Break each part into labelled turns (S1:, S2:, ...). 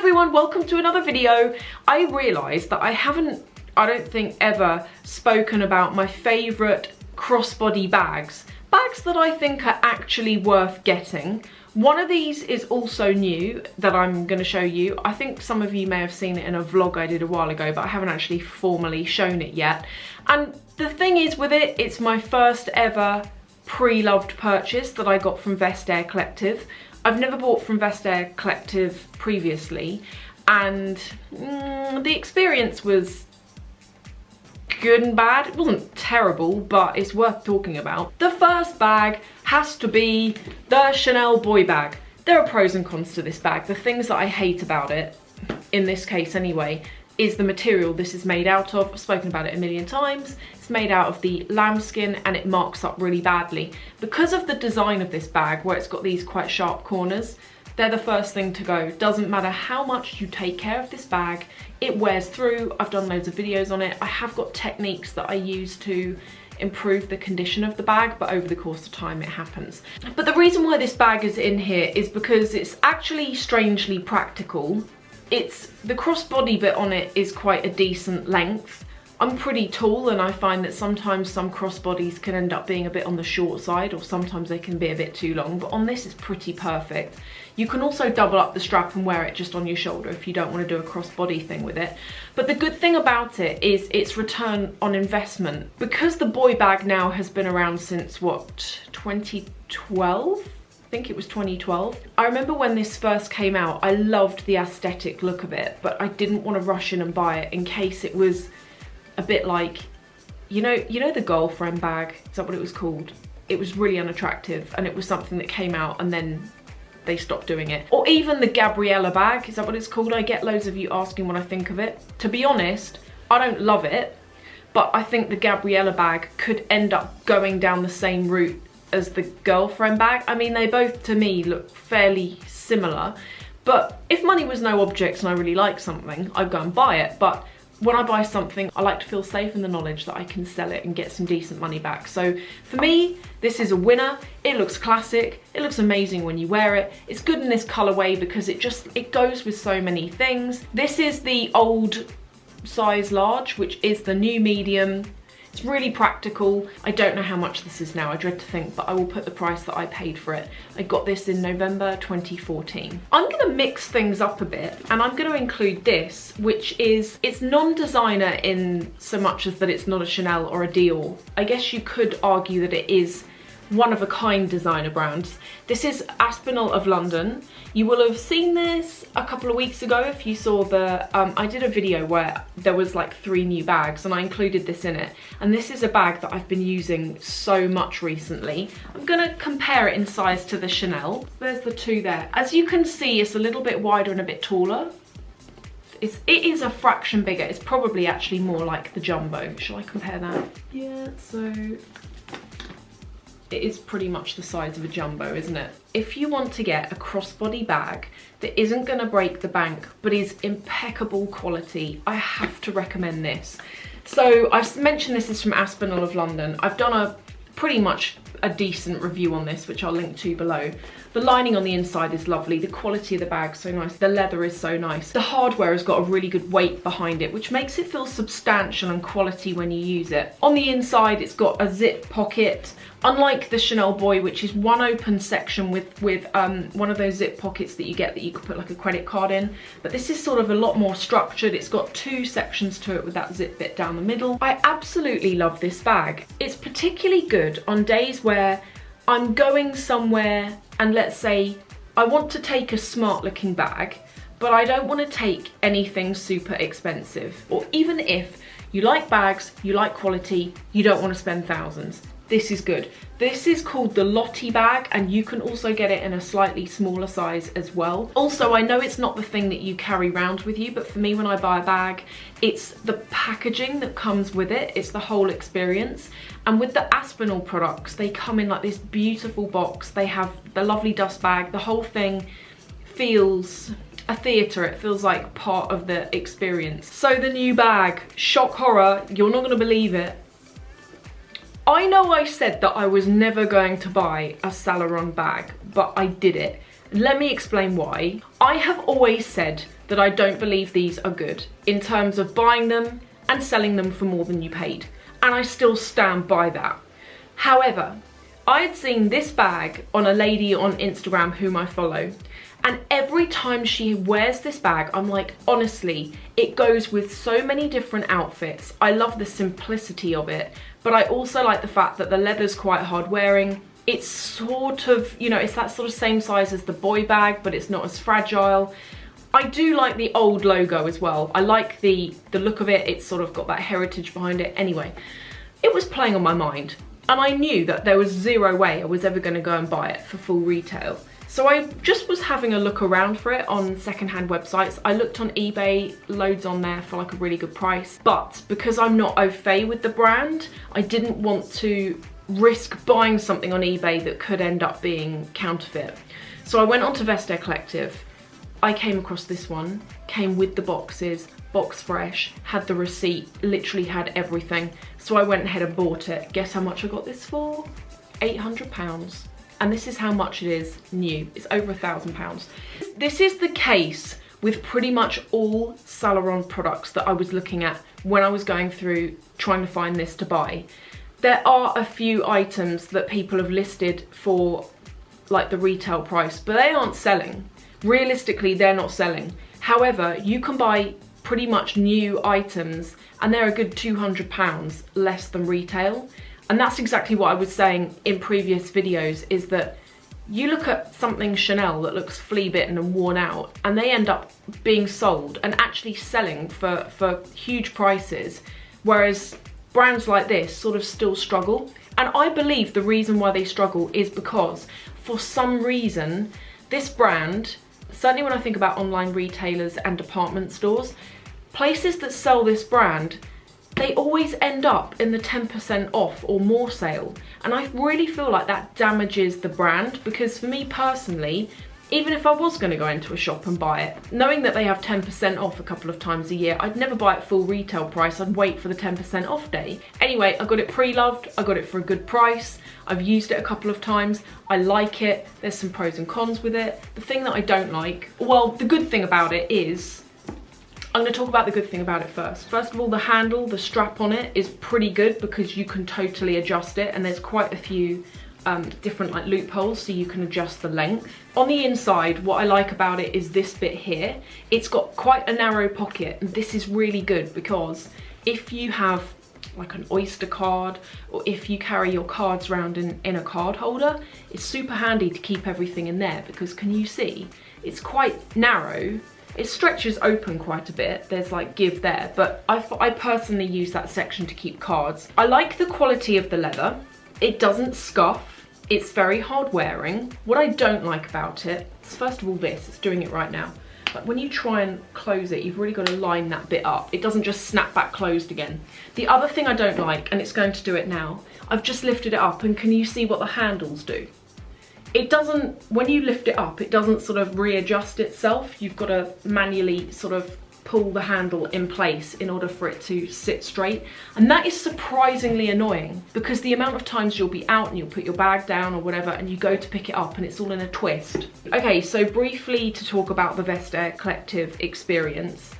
S1: everyone, welcome to another video. I realised that I don't think ever spoken about my favourite crossbody bags. Bags that I think are actually worth getting. One of these is also new that I'm going to show you. I think some of you may have seen it in a vlog I did a while ago, but I haven't actually formally shown it yet. And the thing is with it, it's my first ever pre-loved purchase that I got from Vestiaire Collective. I've never bought from Vestiaire Collective previously, and the experience was good and bad. It wasn't terrible, but it's worth talking about. The first bag has to be the Chanel boy bag. There are pros and cons to this bag. The things that I hate about it, in this case anyway, is the material this is made out of. I've spoken about it a million times. It's made out of the lambskin and it marks up really badly. Because of the design of this bag, where it's got these quite sharp corners, they're the first thing to go. Doesn't matter how much you take care of this bag, it wears through. I've done loads of videos on it. I have got techniques that I use to improve the condition of the bag, but over the course of time it happens. But the reason why this bag is in here is because it's actually strangely practical. The crossbody bit on it is quite a decent length. I'm pretty tall and I find that sometimes some crossbodies can end up being a bit on the short side, or sometimes they can be a bit too long, but on this it's pretty perfect. You can also double up the strap and wear it just on your shoulder if you don't want to do a crossbody thing with it. But the good thing about it is its return on investment. Because the boy bag now has been around since what, 2012? I think it was 2012. I remember when this first came out, I loved the aesthetic look of it, but I didn't want to rush in and buy it in case it was a bit like, you know the girlfriend bag? Is that what it was called? It was really unattractive and it was something that came out and then they stopped doing it. Or even the Gabriella bag, is that what it's called? I get loads of you asking what I think of it. To be honest, I don't love it, but I think the Gabriella bag could end up going down the same route as the girlfriend bag. I mean, they both to me look fairly similar, but if money was no object and I really like something, I'd go and buy it. But when I buy something, I like to feel safe in the knowledge that I can sell it and get some decent money back. So for me, this is a winner. It looks classic. It looks amazing when you wear it. It's good in this colorway because it goes with so many things. This is the old size large, which is the new medium. It's really practical. I don't know how much this is now, I dread to think, but I will put the price that I paid for it. I got this in November 2014. I'm gonna mix things up a bit and I'm gonna include this, which is, it's non-designer in so much as that it's not a Chanel or a Dior. I guess you could argue that it is one-of-a-kind designer brands. This is Aspinal of London. You will have seen this a couple of weeks ago if you saw the, I did a video where there was like 3 new bags and I included this in it. And this is a bag that I've been using so much recently. I'm gonna compare it in size to the Chanel. There's the 2 there. As you can see, it's a little bit wider and a bit taller. It is a fraction bigger. It's probably actually more like the jumbo. Shall I compare that? Yeah, so it is pretty much the size of a jumbo, isn't it? If you want to get a crossbody bag that isn't gonna break the bank, but is impeccable quality, I have to recommend this. So I've mentioned this is from Aspinal of London. I've done pretty much a decent review on this, which I'll link to below. The lining on the inside is lovely. The quality of the bag's so nice. The leather is so nice. The hardware has got a really good weight behind it, which makes it feel substantial and quality when you use it. On the inside, it's got a zip pocket. Unlike the Chanel Boy, which is one open section with one of those zip pockets that you get that you could put like a credit card in. But this is sort of a lot more structured. It's got 2 sections to it with that zip bit down the middle. I absolutely love this bag. It's particularly good on days where I'm going somewhere and let's say I want to take a smart looking bag, but I don't want to take anything super expensive. Or even if you like bags, you like quality, you don't want to spend thousands. This is good. This is called the Lottie bag and you can also get it in a slightly smaller size as well. Also, I know it's not the thing that you carry around with you, but for me when I buy a bag, it's the packaging that comes with it. It's the whole experience. And with the Aspinal products, they come in like this beautiful box. They have the lovely dust bag. The whole thing feels a theatre. It feels like part of the experience. So the new bag, shock horror, you're not gonna believe it. I know I said that I was never going to buy a Saint Laurent bag, but I did it. Let me explain why. I have always said that I don't believe these are good in terms of buying them and selling them for more than you paid. And I still stand by that. However, I had seen this bag on a lady on Instagram whom I follow, and every time she wears this bag, I'm like, honestly, it goes with so many different outfits. I love the simplicity of it, but I also like the fact that the leather's quite hard wearing. It's sort of, you know, it's that sort of same size as the boy bag, but it's not as fragile. I do like the old logo as well. I like the look of it. It's sort of got that heritage behind it. Anyway, it was playing on my mind. And I knew that there was zero way I was ever going to go and buy it for full retail. So I just was having a look around for it on secondhand websites. I looked on eBay, loads on there for like a really good price. But because I'm not au fait with the brand, I didn't want to risk buying something on eBay that could end up being counterfeit. So I went onto Vestiaire Collective. I came across this one, came with the boxes, box fresh, had the receipt, literally had everything. So I went ahead and bought it. Guess how much I got this for? £800. And this is how much it is new. It's over £1,000. This is the case with pretty much all Saint Laurent products that I was looking at when I was going through trying to find this to buy. There are a few items that people have listed for like the retail price, but they aren't selling. Realistically, they're not selling. However, you can buy pretty much new items and they're a good £200 less than retail. And that's exactly what I was saying in previous videos, is that you look at something Chanel that looks flea bitten and worn out, and they end up being sold and actually selling for huge prices, whereas brands like this sort of still struggle. And I believe the reason why they struggle is because for some reason, this brand, certainly when I think about online retailers and department stores, places that sell this brand, they always end up in the 10% off or more sale. And I really feel like that damages the brand, because for me personally, even if I was going to go into a shop and buy it, knowing that they have 10% off a couple of times a year, I'd never buy it full retail price. I'd wait for the 10% off day. Anyway, I got it pre-loved. I got it for a good price. I've used it a couple of times. I like it. There's some pros and cons with it. The thing that I don't like, well, the good thing about it is, I'm going to talk about the good thing about it first. First of all, the handle, the strap on it is pretty good because you can totally adjust it, and there's quite a few different like loopholes so you can adjust the length. On the inside, what I like about it is this bit here. It's got quite a narrow pocket, and this is really good because if you have like an Oyster card, or if you carry your cards around in a card holder, it's super handy to keep everything in there, because can you see? It's quite narrow. It stretches open quite a bit, there's like give there, but I personally use that section to keep cards. I like the quality of the leather. It doesn't scuff, it's very hard wearing. What I don't like about it is, first of all, it's doing it right now. But when you try and close it, you've really got to line that bit up. It doesn't just snap back closed again. The other thing I don't like, and it's going to do it now, I've just lifted it up, and can you see what the handles do? It doesn't, when you lift it up, it doesn't sort of readjust itself. You've got to manually sort of pull the handle in place in order for it to sit straight. And that is surprisingly annoying, because the amount of times you'll be out and you'll put your bag down or whatever and you go to pick it up and it's all in a twist. Okay, so briefly to talk about the Vestiaire Collective experience.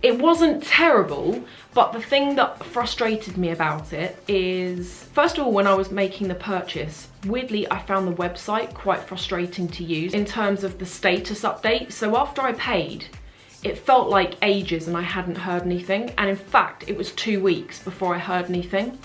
S1: It wasn't terrible, but the thing that frustrated me about it is, first of all, when I was making the purchase, weirdly, I found the website quite frustrating to use in terms of the status update. So after I paid, it felt like ages and I hadn't heard anything. And in fact, it was 2 weeks before I heard anything.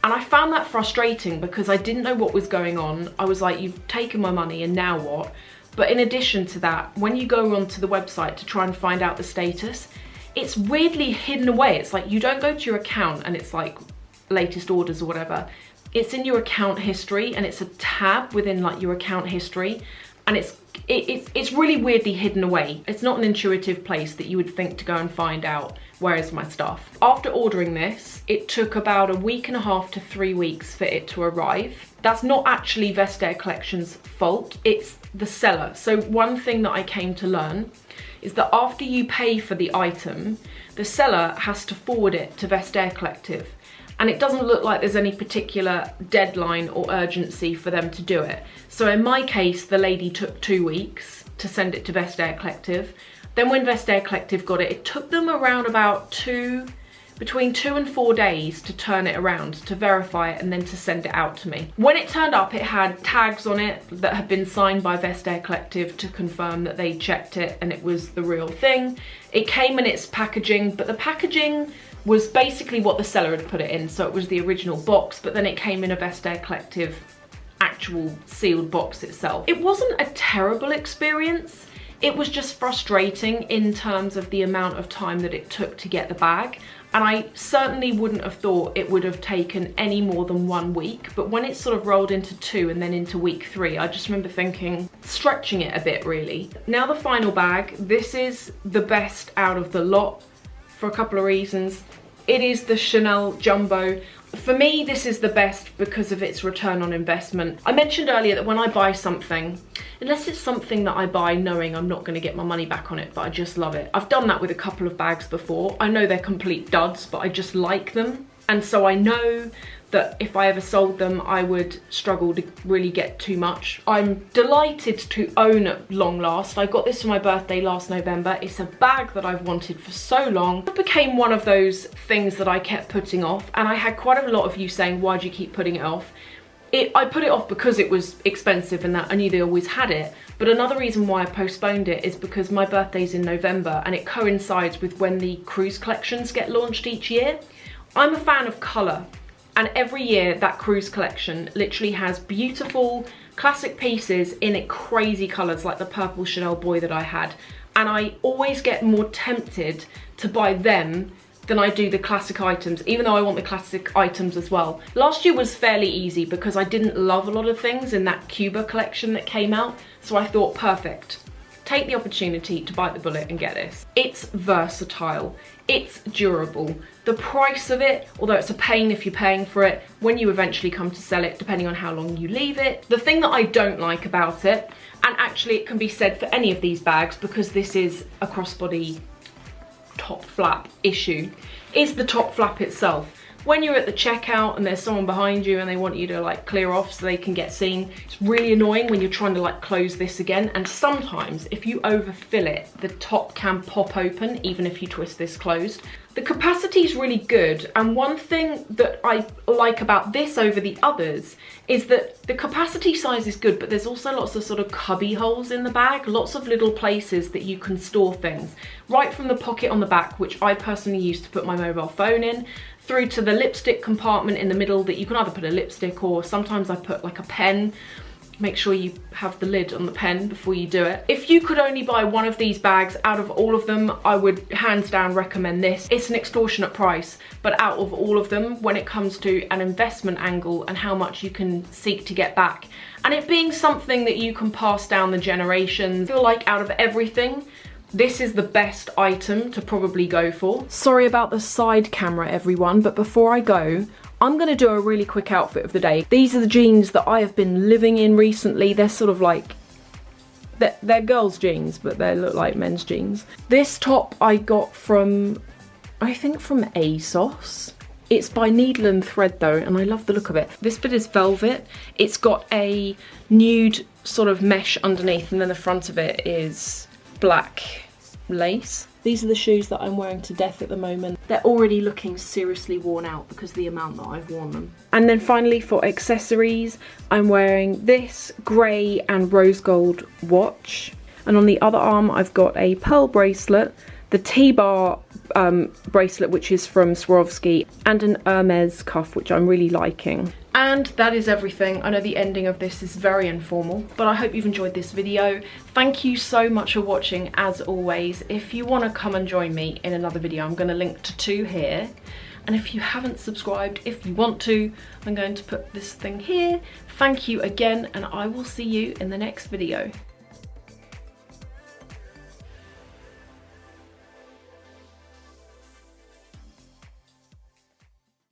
S1: And I found that frustrating because I didn't know what was going on. I was like, you've taken my money and now what? But in addition to that, when you go onto the website to try and find out the status, it's weirdly hidden away. It's like you don't go to your account and it's like latest orders or whatever. It's in your account history, and it's a tab within like your account history, and it's really weirdly hidden away. It's not an intuitive place that you would think to go and find out where is my stuff. After ordering this, it took about 1.5 weeks to 3 weeks for it to arrive. That's not actually Vestiaire Collection's fault, it's the seller. So one thing that I came to learn is that after you pay for the item, the seller has to forward it to Vestiaire Collective. and it doesn't look like there's any particular deadline or urgency for them to do it. So in my case, the lady took 2 weeks to send it to Vestiaire Collective. Then when Vestiaire Collective got it, it took them around about between 2 and 4 days to turn it around, to verify it, and then to send it out to me. When it turned up, it had tags on it that had been signed by Vestiaire Collective to confirm that they checked it and it was the real thing. It came in its packaging, but the packaging was basically what the seller had put it in. So it was the original box, but then it came in a Vestiaire Collective actual sealed box itself. It wasn't a terrible experience. It was just frustrating in terms of the amount of time that it took to get the bag. And I certainly wouldn't have thought it would have taken any more than 1 week. But when it sort of rolled into 2 and then into week 3, I just remember thinking, stretching it a bit really. Now the final bag, this is the best out of the lot for a couple of reasons. It is the Chanel Jumbo. For me, this is the best because of its return on investment. I mentioned earlier that when I buy something, unless it's something that I buy knowing I'm not going to get my money back on it, but I just love it. I've done that with a couple of bags before. I know they're complete duds, but I just like them. And so I know that if I ever sold them, I would struggle to really get too much. I'm delighted to own at long last. I got this for my birthday last November. It's a bag that I've wanted for so long. It became one of those things that I kept putting off, and I had quite a lot of you saying, why do you keep putting it off? I put it off because it was expensive and that I knew they always had it. But another reason why I postponed it is because my birthday's in November and it coincides with when the cruise collections get launched each year. I'm a fan of colour, and every year that cruise collection literally has beautiful classic pieces in it, crazy colours like the purple Chanel boy that I had. And I always get more tempted to buy them than I do the classic items, even though I want the classic items as well. Last year was fairly easy because I didn't love a lot of things in that Cuba collection that came out, so I thought, perfect. Take the opportunity to bite the bullet and get this. It's versatile, it's durable. The price of it, although it's a pain if you're paying for it, when you eventually come to sell it, depending on how long you leave it. The thing that I don't like about it, and actually it can be said for any of these bags because this is a crossbody top flap issue, is the top flap itself. When you're at the checkout and there's someone behind you and they want you to like clear off so they can get seen, it's really annoying when you're trying to like close this again. And sometimes if you overfill it, the top can pop open even if you twist this closed. The capacity is really good, and one thing that I like about this over the others is that the capacity size is good, but there's also lots of sort of cubby holes in the bag, lots of little places that you can store things. Right from the pocket on the back, which I personally use to put my mobile phone in, through to the lipstick compartment in the middle that you can either put a lipstick or sometimes I put like a pen. Make sure you have the lid on the pen before you do it. If you could only buy one of these bags out of all of them, I would hands down recommend this. It's an extortionate price, but out of all of them, when it comes to an investment angle and how much you can seek to get back, and it being something that you can pass down the generations, I feel like out of everything, this is the best item to probably go for. Sorry about the side camera, everyone, but before I go, I'm going to do a really quick outfit of the day. These are the jeans that I have been living in recently. They're sort of like, they're girls' jeans, but they look like men's jeans. This top I got from, I think from ASOS. It's by Needle and Thread though, and I love the look of it. This bit is velvet. It's got a nude sort of mesh underneath, and then the front of it is black lace. These are the shoes that I'm wearing to death at the moment. They're already looking seriously worn out because of the amount that I've worn them. And then finally for accessories, I'm wearing this grey and rose gold watch. And on the other arm, I've got a pearl bracelet, the T-bar bracelet, which is from Swarovski, and an Hermes cuff, which I'm really liking. And that is everything. I know the ending of this is very informal, but I hope you've enjoyed this video. Thank you so much for watching, as always. If you want to come and join me in another video, I'm going to link to 2 here. And if you haven't subscribed, if you want to, I'm going to put this thing here. Thank you again, and I will see you in the next video.